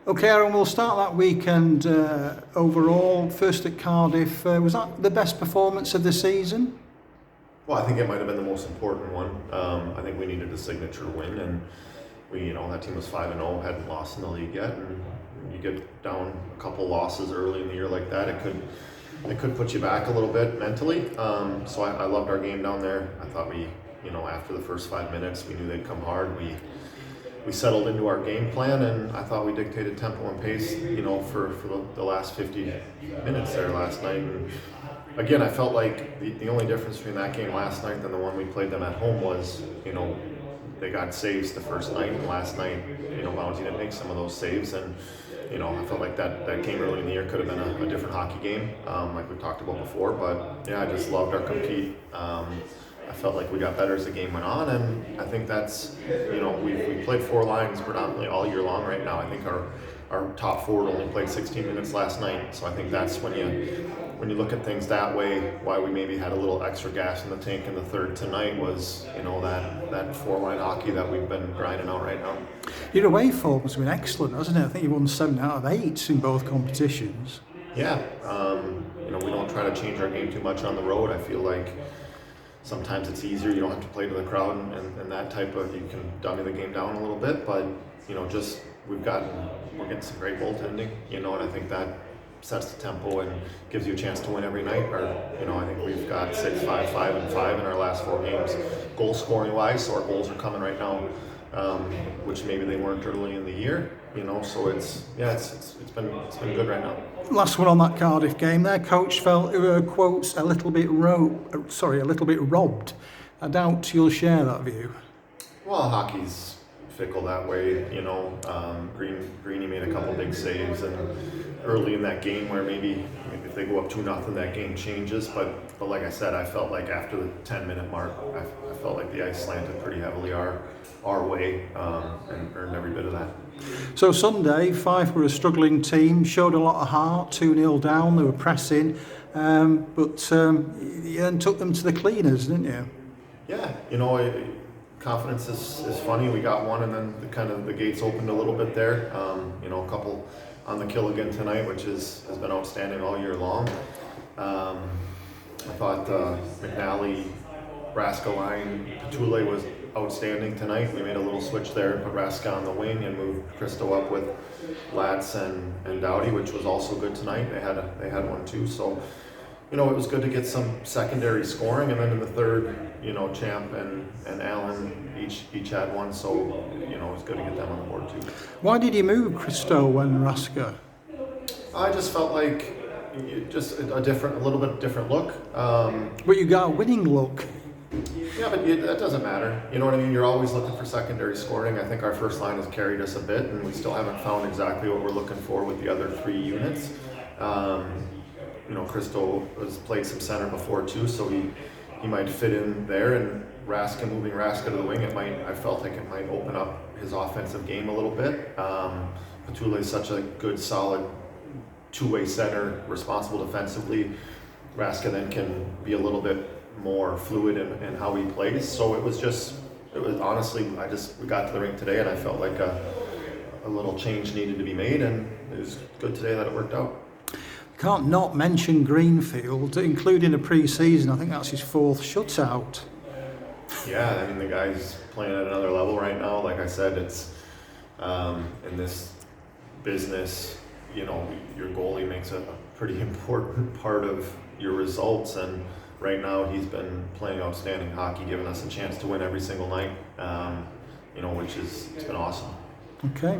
Okay, Aaron, we'll start that weekend overall. First at Cardiff, was that the best performance of the season? Well, I think it might have been the most important one. I think we needed a signature win, and that team was 5-0, hadn't lost in the league yet, and you get down a couple losses early in the year like that, it could put you back a little bit mentally. So I loved our game down there. I thought after the first 5 minutes, we knew they'd come hard. We settled into our game plan, and I thought we dictated tempo and pace, for the last 50 minutes there last night. And again, I felt like the only difference between that game last night and the one we played them at home was, they got saves the first night, and last night, Bounty didn't make some of those saves, and I felt like that game early in the year could have been a different hockey game, like we talked about before. But yeah, I just loved our compete. I felt like we got better as the game went on, and I think that's, we played four lines predominantly all year long right now. I think our top forward only played 16 minutes last night, so I think that's when you look at things that way, why we maybe had a little extra gas in the tank in the third tonight was, that four-line hockey that we've been grinding out right now. Your away form has been excellent, hasn't it? I think you won 7 out of 8 in both competitions. Yeah, we don't try to change our game too much on the road. I feel like sometimes it's easier. You don't have to play to the crowd and that type of, you can dummy the game down a little bit, but, we're getting some great goaltending, and I think that sets the tempo and gives you a chance to win every night. I think we've got 6-5, 5-5 in our last 4 games, goal scoring wise. So our goals are coming right now, which maybe they weren't early in the year. So it's been good right now. Last one on that Cardiff game, their coach felt, quotes, a little bit robbed. I doubt you'll share that view. Well, hockey's fickle that way, Greeny made a couple big saves, and early in that game where maybe if they go up 2-0, that game changes. But like I said, I felt like after the 10-minute mark, I felt like the ice slanted pretty heavily our way, and earned every bit of that. So Sunday, Fife were a struggling team, showed a lot of heart, 2-0 down, they were pressing, but you then took them to the cleaners, didn't you? Yeah, confidence is funny. We got one, and then the gates opened a little bit there. A couple on the kill again tonight, which has been outstanding all year long. I thought McNally, Raska line, Petule was outstanding tonight. We made a little switch there and put Raska on the wing and moved Christo up with Latz and Dowdy, which was also good tonight. They had one too. So it was good to get some secondary scoring, and then in the third, Champ and Allen each had one, so it was good to get them on the board too. Why did you move Christo and Raska? I just felt like just a little bit different look. But you got a winning look. Yeah, but that doesn't matter. You know what I mean? You're always looking for secondary scoring. I think our first line has carried us a bit, and we still haven't found exactly what we're looking for with the other 3 units. Christo has played some center before too, so he might fit in there, and moving Raska to the wing, I felt like it might open up his offensive game a little bit. Petule is such a good, solid two-way center, responsible defensively. Raska then can be a little bit more fluid in how he plays. So it was honestly, we got to the rink today, and I felt like a little change needed to be made, and it was good today that it worked out. Can't not mention Greenfield, including a pre-season. I think that's his 4th shutout. Yeah, I mean, the guy's playing at another level right now. Like I said, it's in this business, your goalie makes a pretty important part of your results, and right now he's been playing outstanding hockey, giving us a chance to win every single night, it's been awesome. Okay.